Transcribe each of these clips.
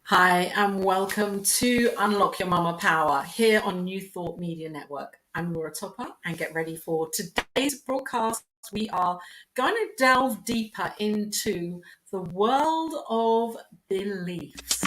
Hi, and welcome to Unlock Your Mama Power here on New Thought Media Network. I'm Laura Topper, and get ready for today's broadcast. We are going to delve deeper into the world of beliefs.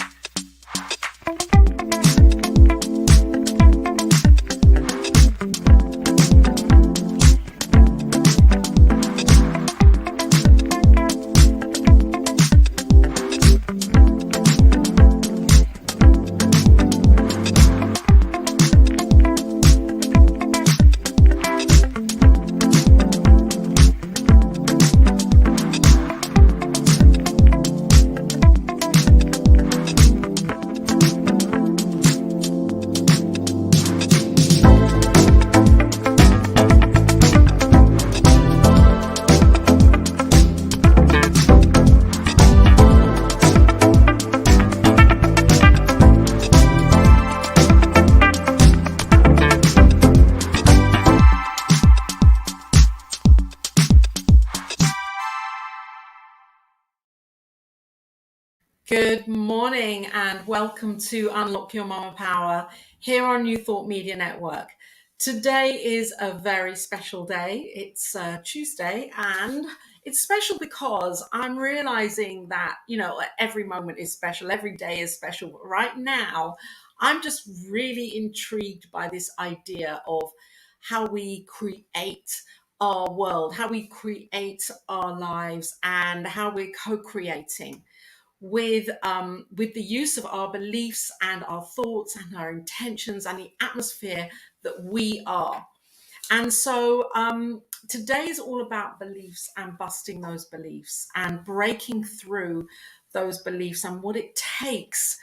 Good morning and welcome to Unlock Your Mama Power here on New Thought Media Network. Today is a very special day. It's Tuesday, and it's special because I'm realizing that, every moment is special, every day is special. But right now, I'm just really intrigued by this idea of how we create our world, how we create our lives, and how we're co-creating with the use of our beliefs and our thoughts and our intentions and the atmosphere that we are. And so today is all about beliefs and busting those beliefs and breaking through those beliefs and what it takes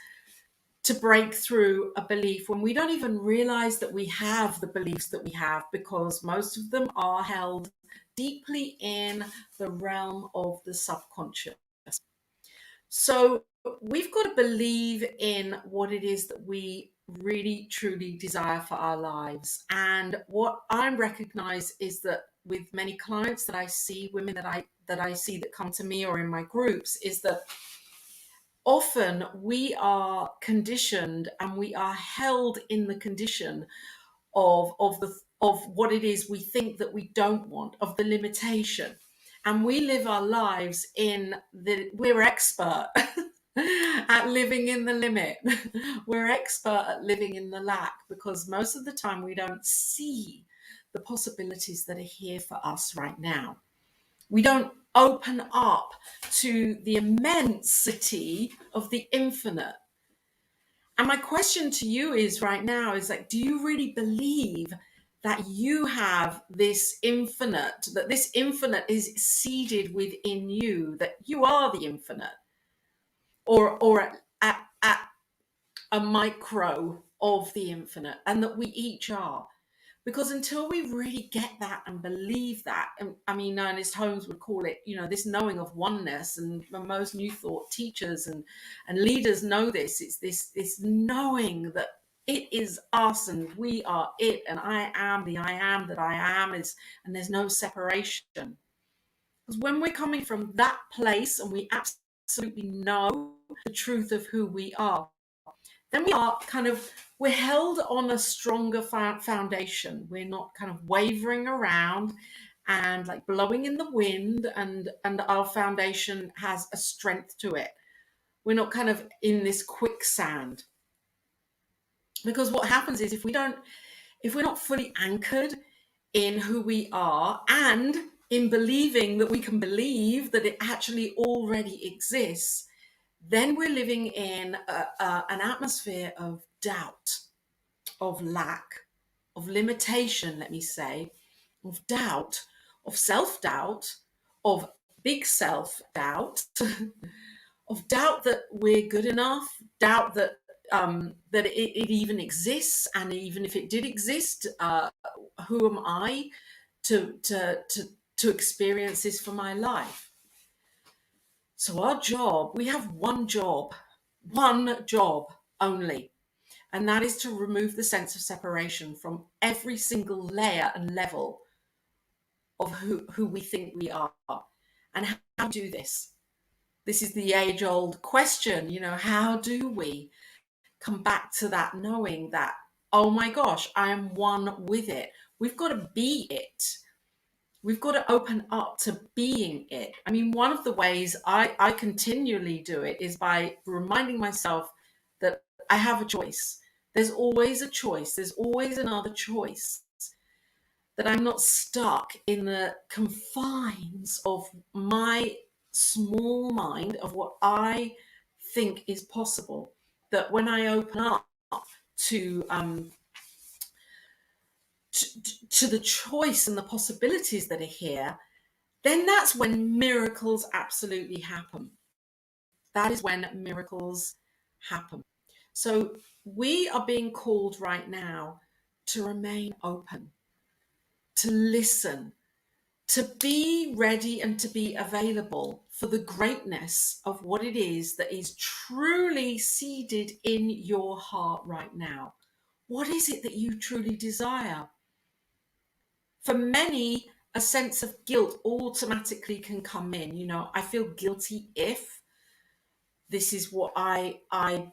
to break through a belief when we don't even realize that we have the beliefs that we have, because most of them are held deeply in the realm of the subconscious. So we've got to believe in what it is that we really truly desire for our lives. And what I recognize is that with many clients that I see, women that I see that come to me or in my groups, is that often we are conditioned and we are held in the condition of what it is we think that we don't want, of the limitation. And we live our lives we're expert at living in the limit. We're expert at living in the lack, because most of the time we don't see the possibilities that are here for us right now. We don't open up to the immensity of the infinite. And my question to you is right now is like, do you really believe that you have this infinite, that this infinite is seated within you, that you are the infinite, or at a micro of the infinite, and that we each are? Because until we really get that and believe that, and I mean, Ernest Holmes would call it, this knowing of oneness, and most New Thought teachers and leaders know this. It's this knowing that it is us and we are it, and I am the I am that I am is, and there's no separation. Because when we're coming from that place and we absolutely know the truth of who we are, then we're held on a stronger foundation. We're not kind of wavering around and like blowing in the wind, and our foundation has a strength to it. We're not kind of in this quicksand. Because what happens is, if we're not fully anchored in who we are and in believing that we can believe that it actually already exists, then we're living in an atmosphere of doubt, of lack, of limitation, let me say, of doubt, of self-doubt, of big self-doubt, of doubt that we're good enough, doubt that it even exists, and even if it did exist, who am I to experience this for my life? So we have one job only, and that is to remove the sense of separation from every single layer and level of who we think we are. And how to do this? This is the age-old question, how do we come back to that knowing that, oh my gosh, I am one with it. We've got to be it. We've got to open up to being it. I mean, one of the ways I continually do it is by reminding myself that I have a choice. There's always a choice. There's always another choice. That I'm not stuck in the confines of my small mind of what I think is possible. That when I open up to to the choice and the possibilities that are here, then that's when miracles absolutely happen. That is when miracles happen. So we are being called right now to remain open, to listen, to be ready and to be available for the greatness of what it is that is truly seeded in your heart right now. What is it that you truly desire? For many, a sense of guilt automatically can come in. I feel guilty if this is what I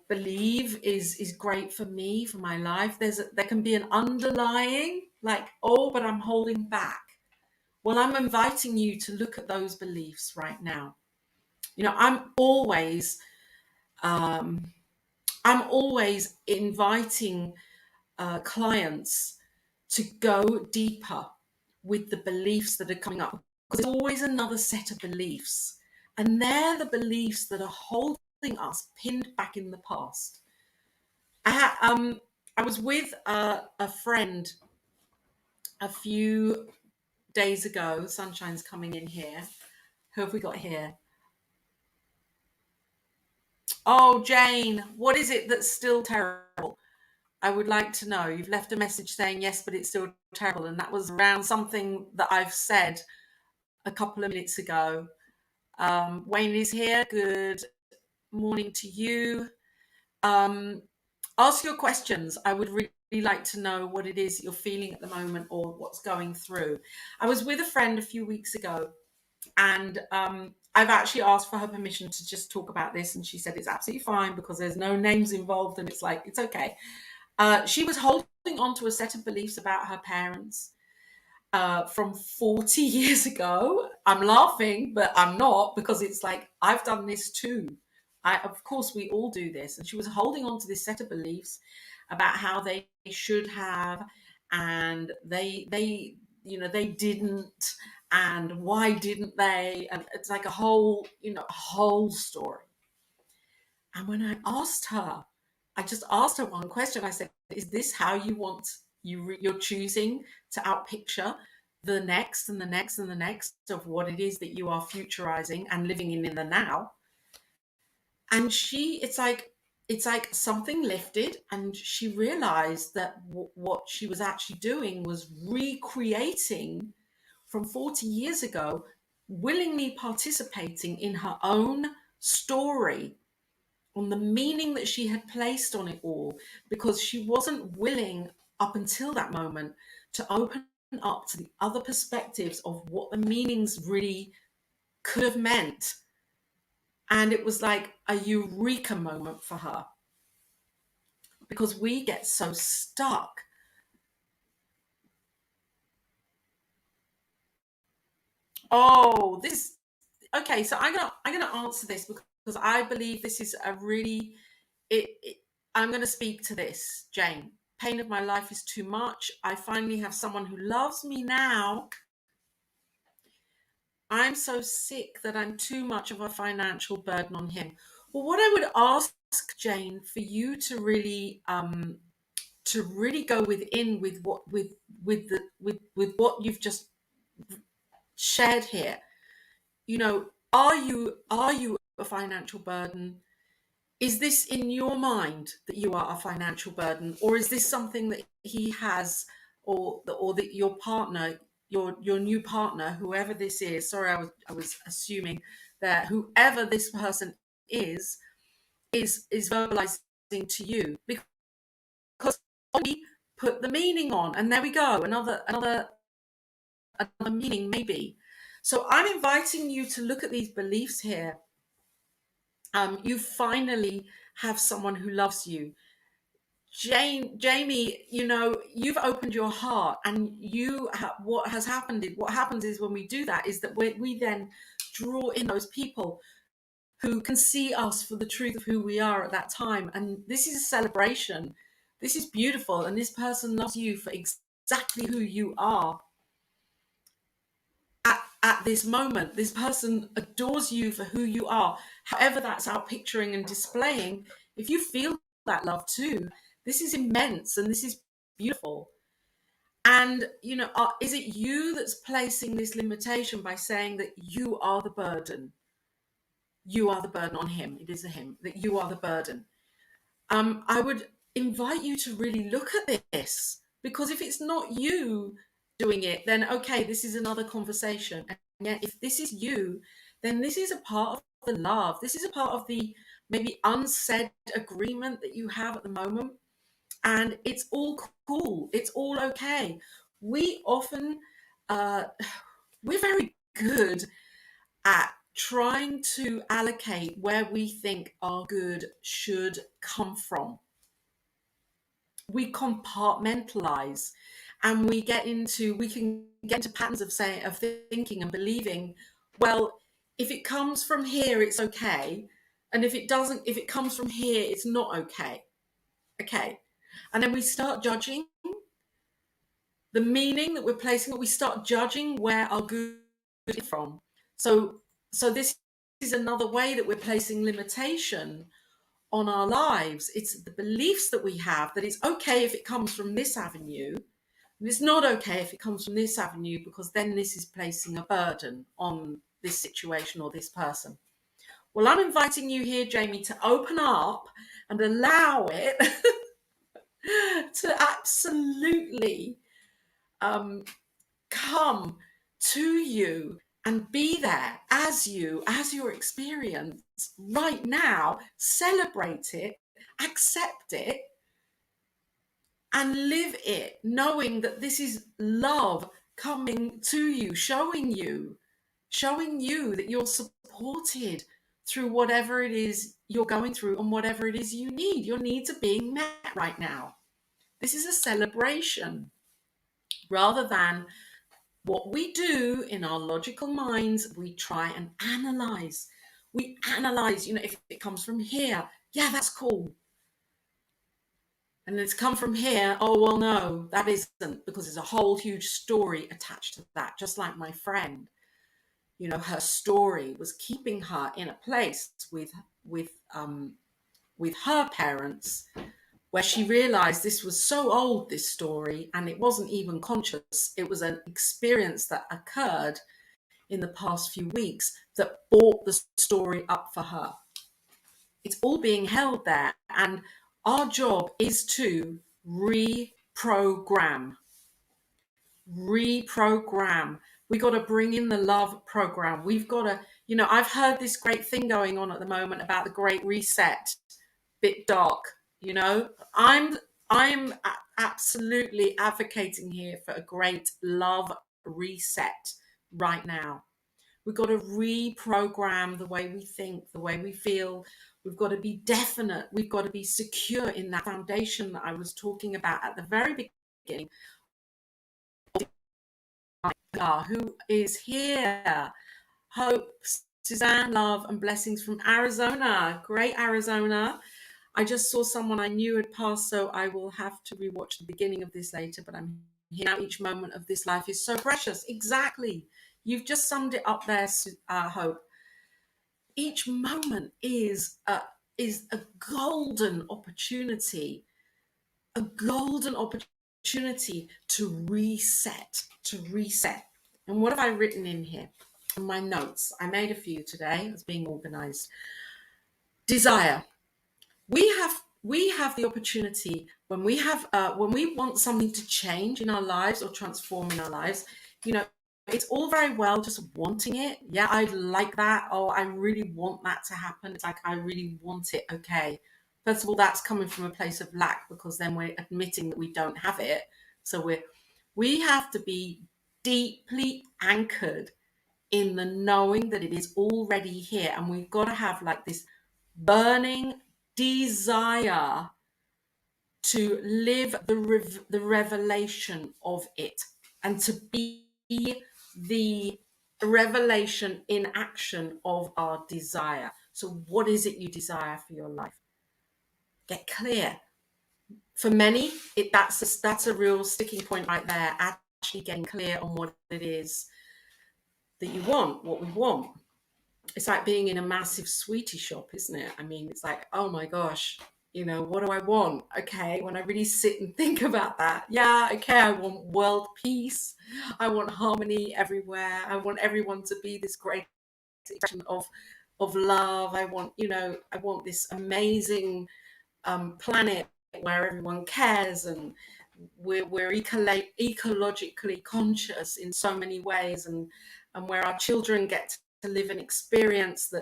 believe is great for me, for my life. There can be an underlying, like, oh, but I'm holding back. Well, I'm inviting you to look at those beliefs right now. I'm always inviting clients to go deeper with the beliefs that are coming up, because there's always another set of beliefs, and they're the beliefs that are holding us pinned back in the past. I was with a friend a few days ago. Sunshine's coming in here. Who have we got here? Oh, Jane, what is it that's still terrible? I would like to know. You've left a message saying yes, but it's still terrible. And that was around something that I've said a couple of minutes ago. Wayne is here. Good morning to you. Ask your questions. I would really like to know what it is that you're feeling at the moment or what's going through. I was with a friend a few weeks ago, and I've actually asked for her permission to just talk about this, and she said it's absolutely fine because there's no names involved, and it's like, it's okay. She was holding on to a set of beliefs about her parents from 40 years ago. I'm laughing, but I'm not, because it's like, I've done this too. Of course, we all do this. And she was holding on to this set of beliefs about how they should have, and they didn't, and why didn't they? And it's like a whole story. And when I just asked her one question. I said, is this how you want, you're choosing to outpicture the next and the next and the next of what it is that you are futurizing and living in the now? And it's like something lifted, and she realized that what she was actually doing was recreating from 40 years ago, willingly participating in her own story, on the meaning that she had placed on it all, because she wasn't willing up until that moment to open up to the other perspectives of what the meanings really could have meant. And it was like a eureka moment for her, because we get so stuck. Oh, this okay. So I'm gonna answer this because I believe this is a really I'm going to speak to this, Jane. Pain of my life is too much. I finally have someone who loves me now. I'm so sick that I'm too much of a financial burden on him. Well, what I would ask, Jane, for you to really go within with what you've just shared here. Are you a financial burden? Is this in your mind that you are a financial burden, or is this something that he has, or that your partner, your new partner, whoever this is? Sorry, I was assuming that whoever this person is verbalizing to you, because we put the meaning on, and there we go, another meaning maybe. So I'm inviting you to look at these beliefs here You finally have someone who loves you. Jamie, you've opened your heart, and what happens is when we do that is that we then draw in those people who can see us for the truth of who we are at that time. And this is a celebration. This is beautiful. And this person loves you for exactly who you are at this moment. This person adores you for who you are, however that's out picturing and displaying. If you feel that love too, this is immense and this is beautiful. And, is it you that's placing this limitation by saying that you are the burden? You are the burden on him. It is a him, that you are the burden. I would invite you to really look at this, because if it's not you doing it, then okay, this is another conversation. And yet, if this is you, then this is a part of the love. This is a part of the maybe unsaid agreement that you have at the moment. And it's all cool. It's all okay. We often, uh, we're very good at trying to allocate where we think our good should come from. We compartmentalize, and we can get into patterns of thinking and believing, well, if it comes from here, it's okay. And if it comes from here, it's not okay. Okay. And then we start judging the meaning that we're placing, we start judging where our good is from. So this is another way that we're placing limitation on our lives. It's the beliefs that we have that it's okay if it comes from this avenue, and it's not okay if it comes from this avenue, because then this is placing a burden on this situation or this person. Well, I'm inviting you here, Jamie, to open up and allow it to absolutely come to you and be there as your experience right now. Celebrate it, accept it, and live it, knowing that this is love coming to you, showing you that you're supported through whatever it is you're going through and whatever it is you need. Your needs are being met right now. This is a celebration rather than what we do in our logical minds. We try and analyze. We analyze, if it comes from here, yeah, that's cool. And it's come from here, oh, well, no, that isn't, because there's a whole huge story attached to that. Just like my friend, her story was keeping her in a place with her parents, where she realized this was so old, this story, and it wasn't even conscious. It was an experience that occurred in the past few weeks that brought the story up for her. It's all being held there, and our job is to reprogram. We got to bring in the love program. We've got to, I've heard this great thing going on at the moment about the Great Reset. Bit dark, I'm absolutely advocating here for a great love reset right now. We've got to reprogram the way we think, the way we feel. We've got to be definite. We've got to be secure in that foundation that I was talking about at the very beginning. Who is here? Hope, Suzanne, love and blessings from Arizona. Great Arizona. I just saw someone I knew had passed, so I will have to rewatch the beginning of this later, but I'm here now. Each moment of this life is so precious. Exactly. You've just summed it up there, Hope. Each moment is a golden opportunity, to reset, And what have I written in here? In my notes, I made a few today. It's being organized. Desire. We have the opportunity when we want something to change in our lives or transform in our lives. It's all very well just wanting it. Yeah, I'd like that. Oh, I really want that to happen. It's like, I really want it. Okay. First of all, that's coming from a place of lack, because then we're admitting that we don't have it. So we have to be deeply anchored in the knowing that it is already here. And we've got to have like this burning desire to live the revelation of it, and to be the revelation in action of our desire. So what is it you desire for your life? Get clear. For many, that's a real sticking point right there, actually getting clear on what it is that you want, what we want. It's like being in a massive sweetie shop, isn't it? I mean, it's like, oh my gosh, what do I want? Okay, when I really sit and think about that, yeah, okay, I want world peace. I want harmony everywhere. I want everyone to be this great expression of love. I want this amazing planet where everyone cares, and we're ecologically conscious in so many ways, and where our children get to live an experience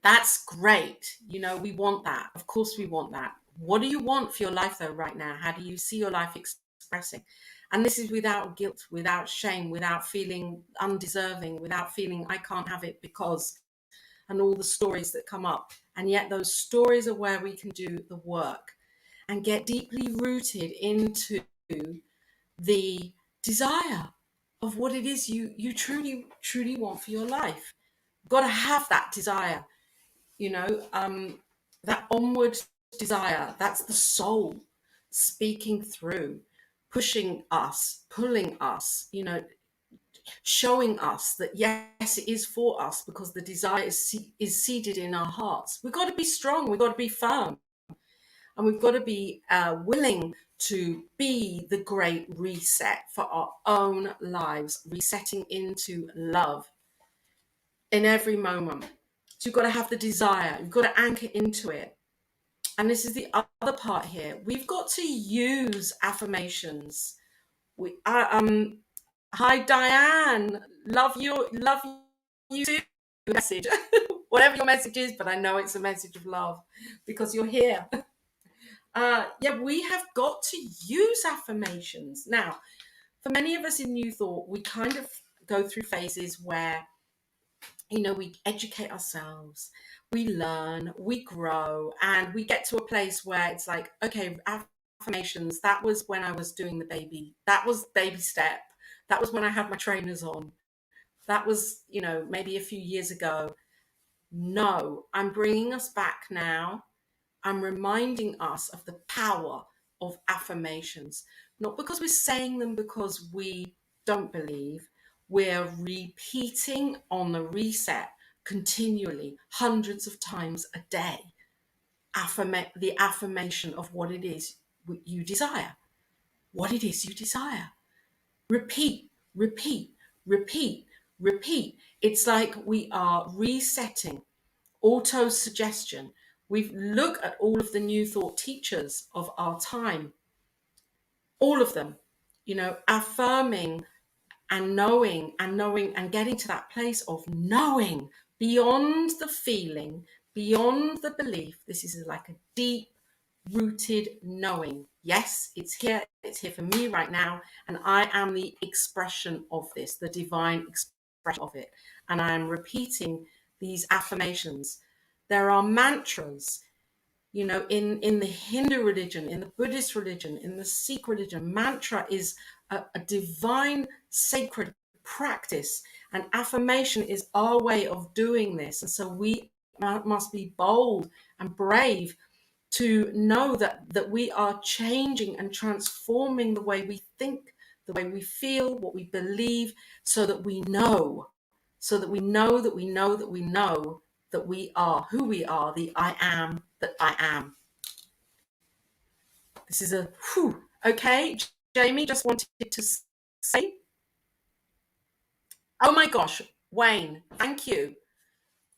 that's great. We want that. Of course we want that. What do you want for your life though right now? How do you see your life expressing? And this is without guilt, without shame, without feeling undeserving, without feeling I can't have it because, and all the stories that come up. And yet those stories are where we can do the work and get deeply rooted into the desire of what it is you truly want for your life. You've got to have that desire, that onward desire. That's the soul speaking through, pushing us, pulling us, showing us that yes, it is for us, because the desire is seated in our hearts. We've got to be strong, we've got to be firm, and we've got to be willing to be the great reset for our own lives, resetting into love in every moment. So you've got to have the desire, you've got to anchor into it. And this is the other part here. We've got to use affirmations. Hi Diane, love you too. Message, whatever your message is, but I know it's a message of love because you're here. Yeah, we have got to use affirmations. Now, for many of us in New Thought, we kind of go through phases where, we educate ourselves, we learn, we grow, and we get to a place where it's like, okay, affirmations, that was when I was doing that was baby step. That was when I had my trainers on. That was, maybe a few years ago. No, I'm bringing us back now. I'm reminding us of the power of affirmations, not because we're saying them because we don't believe. We're repeating on the reset continually, hundreds of times a day, the affirmation of what it is you desire. What it is you desire. Repeat, repeat, repeat, repeat. It's like we are resetting auto-suggestion. We look at all of the New Thought teachers of our time, all of them, affirming and knowing and getting to that place of knowing beyond the feeling, beyond the belief. This is like a deep rooted knowing. Yes, it's here for me right now, and I am the expression of this, the divine expression of it, and I am repeating these affirmations. There are mantras, in the Hindu religion, in the Buddhist religion, in the Sikh religion. Mantra is a divine sacred practice, and affirmation is our way of doing this. And so we must be bold and brave to know that we are changing and transforming the way we think, the way we feel, what we believe, so that we know, that we know that we know that we know that we are who we are, the I am that I am. This is a whew. Okay, Jamie just wanted to say, oh my gosh, Wayne, thank you.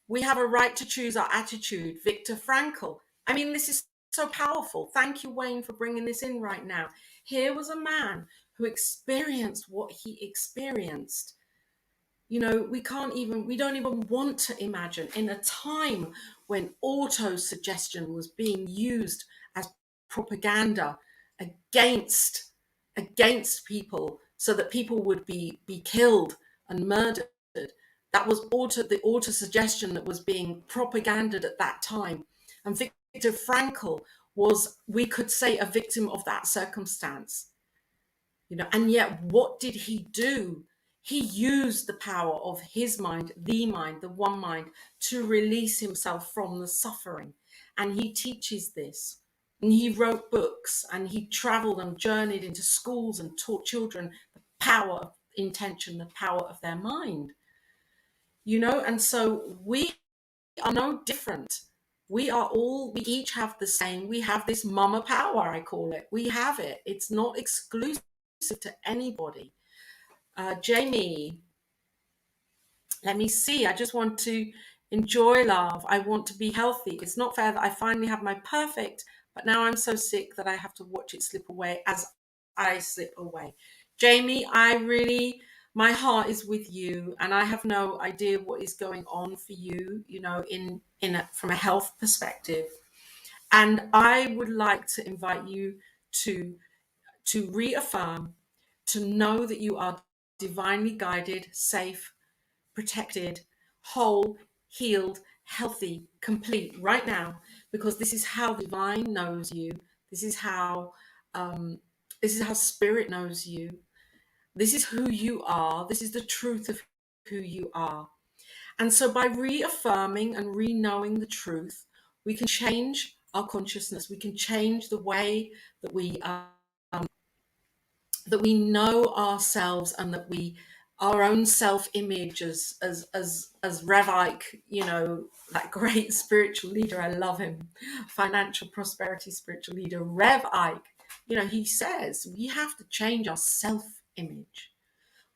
We have a right to choose our attitude, Viktor Frankl. I mean, this is so powerful. Thank you, Wayne, for bringing this in right now. Here was a man who experienced what he experienced. We don't even want to imagine, in a time when auto-suggestion was being used as propaganda against people, so that people would be killed and murdered. That was the auto suggestion that was being propaganded at that time. And Viktor Frankl was, we could say, a victim of that circumstance. And yet what did he do? He used the power of his mind, the one mind, to release himself from the suffering. And he teaches this. And he wrote books, and he traveled and journeyed into schools and taught children the power of intention, the power of their mind. And so we are no different. We each have the same. We have this mama power, I call it. We have it. It's not exclusive to anybody. Jamie, let me see. I just want to enjoy love. I want to be healthy. It's not fair that I finally have my perfect, but now I'm so sick that I have to watch it slip away as I slip away. Jamie, my heart is with you, and I have no idea what is going on for you, from a health perspective. And I would like to invite you to reaffirm, to know that you are divinely guided, safe, protected, whole, healed, healthy, complete right now, because this is how divine knows you. This is how spirit knows you. This is who you are. This is the truth of who you are. And so by reaffirming and re-knowing the truth, we can change our consciousness. We can change the way that we know ourselves, and that our own self-image, as Rev Ike, that great spiritual leader, I love him, financial prosperity spiritual leader, Rev Ike, he says we have to change our self-image.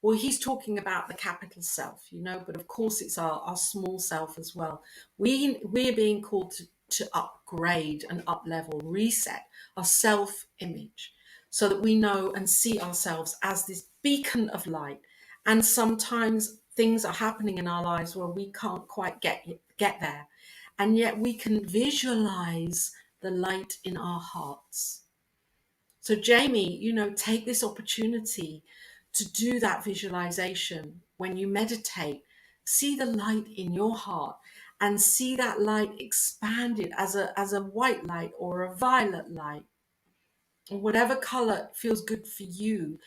Well, he's talking about the capital self, but of course it's our small self as well. We're being called to upgrade and up-level, reset our self-image, so that we know and see ourselves as this beacon of light. And sometimes things are happening in our lives where we can't quite get there. And yet we can visualize the light in our hearts. So Jamie, take this opportunity to do that visualization. When you meditate, see the light in your heart, and see that light expanded as a white light or a violet light, or whatever color feels good for you.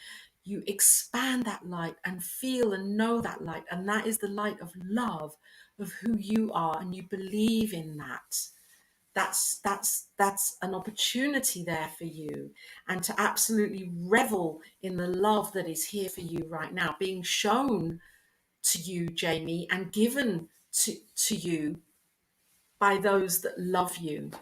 You expand that light and feel and know that light, and that is the light of love, of who you are, and you believe in that. That's an opportunity there for you, and to absolutely revel in the love that is here for you right now, being shown to you, Jamie, and given to you by those that love you.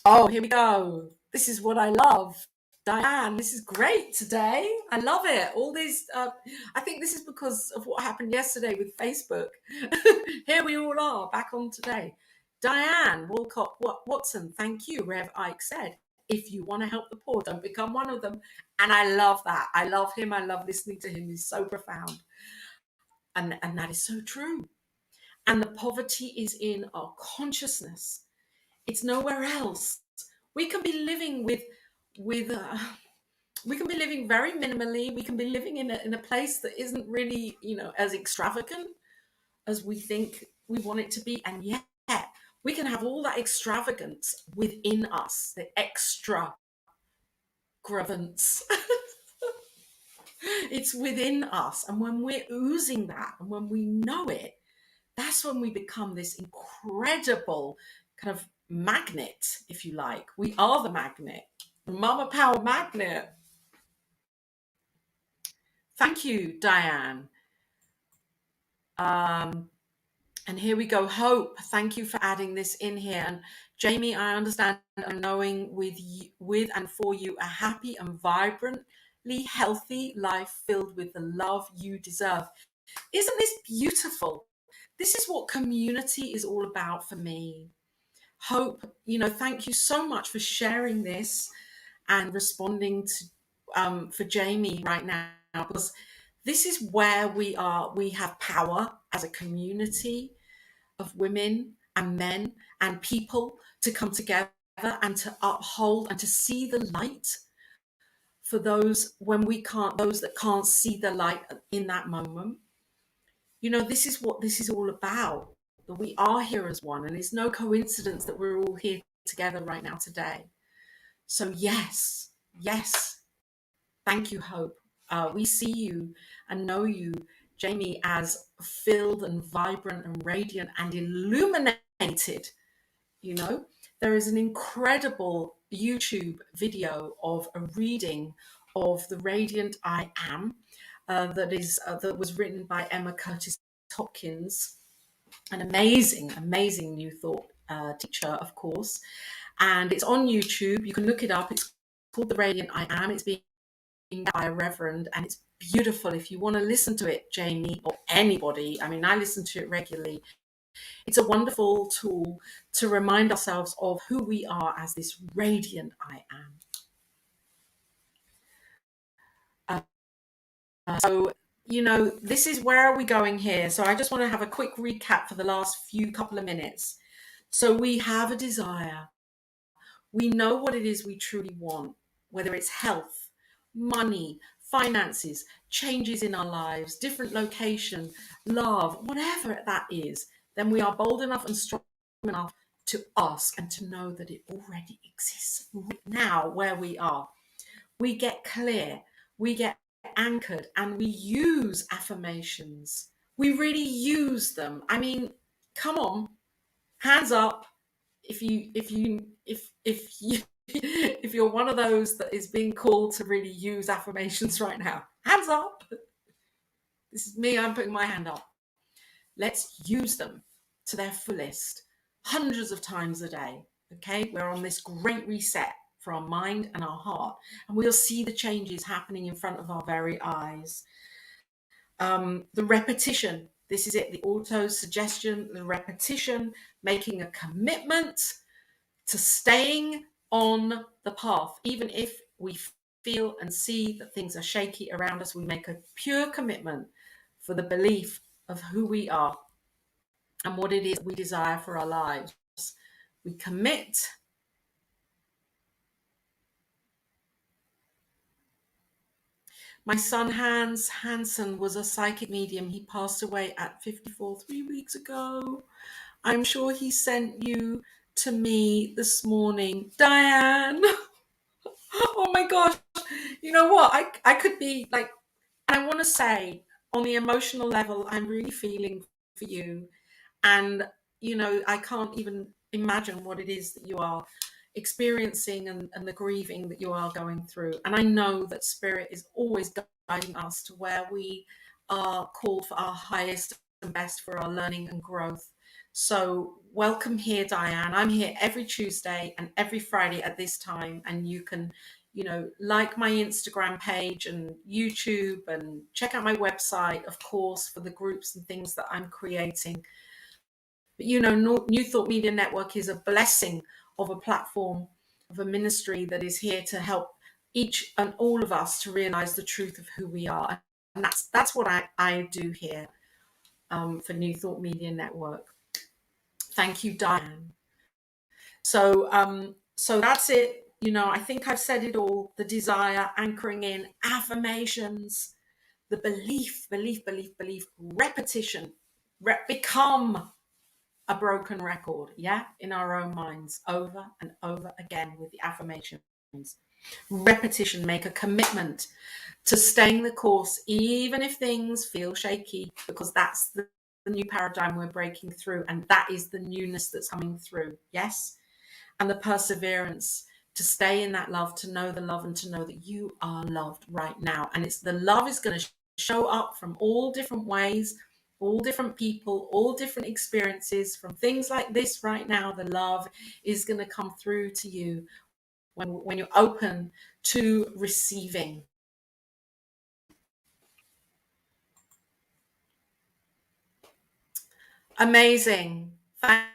Oh, here we go. This is what I love. Diane, this is great today. I love it. All these, I think this is because of what happened yesterday with Facebook. Here we all are back on today. Diane Walcott Watson, thank you. Rev Ike said, if you want to help the poor, don't become one of them. And I love that. I love him. I love listening to him. He's so profound. And that is so true. And the poverty is in our consciousness. It's nowhere else. We can be living we can be living very minimally. We can be living in a place that isn't really, as extravagant as we think we want it to be. And yet we can have all that extravagance within us, the extravagance. It's within us. And when we're oozing that, and when we know it, that's when we become this incredible kind of magnet, if you like. We are the magnet, the Mama Power magnet. Thank you, Diane. And here we go. Hope, thank you for adding this in here. And Jamie, I understand and knowing with and for you a happy and vibrantly healthy life filled with the love you deserve. Isn't this beautiful? This is what community is all about for me. Hope, thank you so much for sharing this and responding to for Jamie right now, because this is where we have power as a community of women and men and people to come together and to uphold and to see the light for those that can't see the light in that moment. This is what this is all about. That we are here as one, and it's no coincidence that we're all here together right now today. So yes, yes, thank you, Hope. We see you and know you, Jamie, as filled and vibrant and radiant and illuminated. You know, there is an incredible YouTube video of a reading of the Radiant I Am that was written by Emma Curtis Hopkins, an amazing, amazing New Thought teacher, of course. And it's on YouTube. You can look it up. It's called The Radiant I Am. It's being by a reverend, and it's beautiful. If you want to listen to it, Jamie, or anybody, I mean, I listen to it regularly. It's a wonderful tool to remind ourselves of who we are as this radiant I am. So, this is where are we going here? So I just want to have a quick recap for the last few couple of minutes. So we have a desire. We know what it is we truly want, whether it's health, money, finances, changes in our lives, different location, love, whatever that is. Then we are bold enough and strong enough to ask and to know that it already exists right now where we are. We get clear, we get anchored, and we use affirmations. We really use them. I mean, come on, hands up if you if you're one of those that is being called to really use affirmations right now. Hands up. This is me, I'm putting my hand up. Let's use them to their fullest, hundreds of times a day. Okay, we're on this great reset for our mind and our heart, and we'll see the changes happening in front of our very eyes. The repetition, this is it, the auto suggestion, the repetition, making a commitment to staying on the path. Even if we feel and see that things are shaky around us, we make a pure commitment for the belief of who we are and what it is we desire for our lives. We commit. My son Hans Hansen was a psychic medium. He passed away at 54 3 weeks ago. I'm sure he sent you to me this morning, Diane. Oh my gosh. You know what? I could be like, I want to say on the emotional level, I'm really feeling for you. And, I can't even imagine what it is that you are experiencing and the grieving that you are going through. And I know that spirit is always guiding us to where we are called for our highest and best for our learning and growth. So welcome here, Diane. I'm here every Tuesday and every Friday at this time, and you can like my Instagram page and YouTube and check out my website, of course, for the groups and things that I'm creating. But New Thought Media Network is a blessing of a platform, of a ministry that is here to help each and all of us to realize the truth of who we are. And that's what I do here for New Thought Media Network. Thank you, Diane. So that's it. I think I've said it all. The desire, anchoring in, affirmations, the belief, repetition, become a broken record, in our own minds, over and over again with the affirmations. Repetition, make a commitment to staying the course, even if things feel shaky, because that's the new paradigm we're breaking through, and that is the newness that's coming through. Yes. And the perseverance to stay in that love, to know the love, and to know that you are loved right now. And it's the love is going to show up from all different ways, all different people, all different experiences, from things like this right now. The love is going to come through to you when you're open to receiving. Amazing. Thank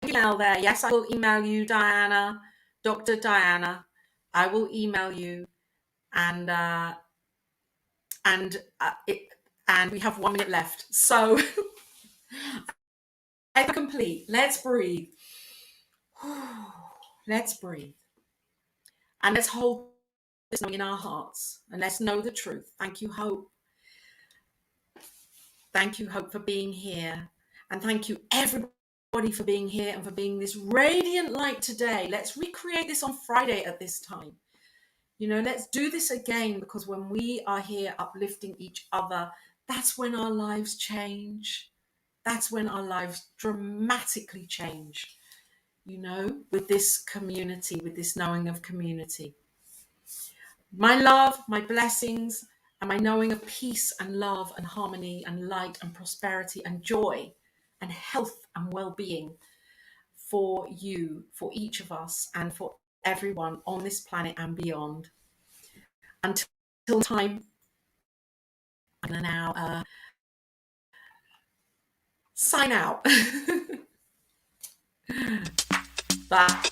you. Email there. Yes, I will email you, Diana, Dr. Diana. I will email you, and we have 1 minute left. So I'm complete. Let's breathe. Let's breathe. And let's hold this in our hearts, and let's know the truth. Thank you, Hope. Thank you, Hope, for being here. And thank you, everybody, for being here and for being this radiant light today. Let's recreate this on Friday at this time. Let's do this again, because when we are here uplifting each other, that's when our lives change. That's when our lives dramatically change, with this community, with this knowing of community. My love, my blessings, and my knowing of peace and love and harmony and light and prosperity and joy and health and well-being for you, for each of us, and for everyone on this planet and beyond. Until time, I'm going to now sign out. Bye.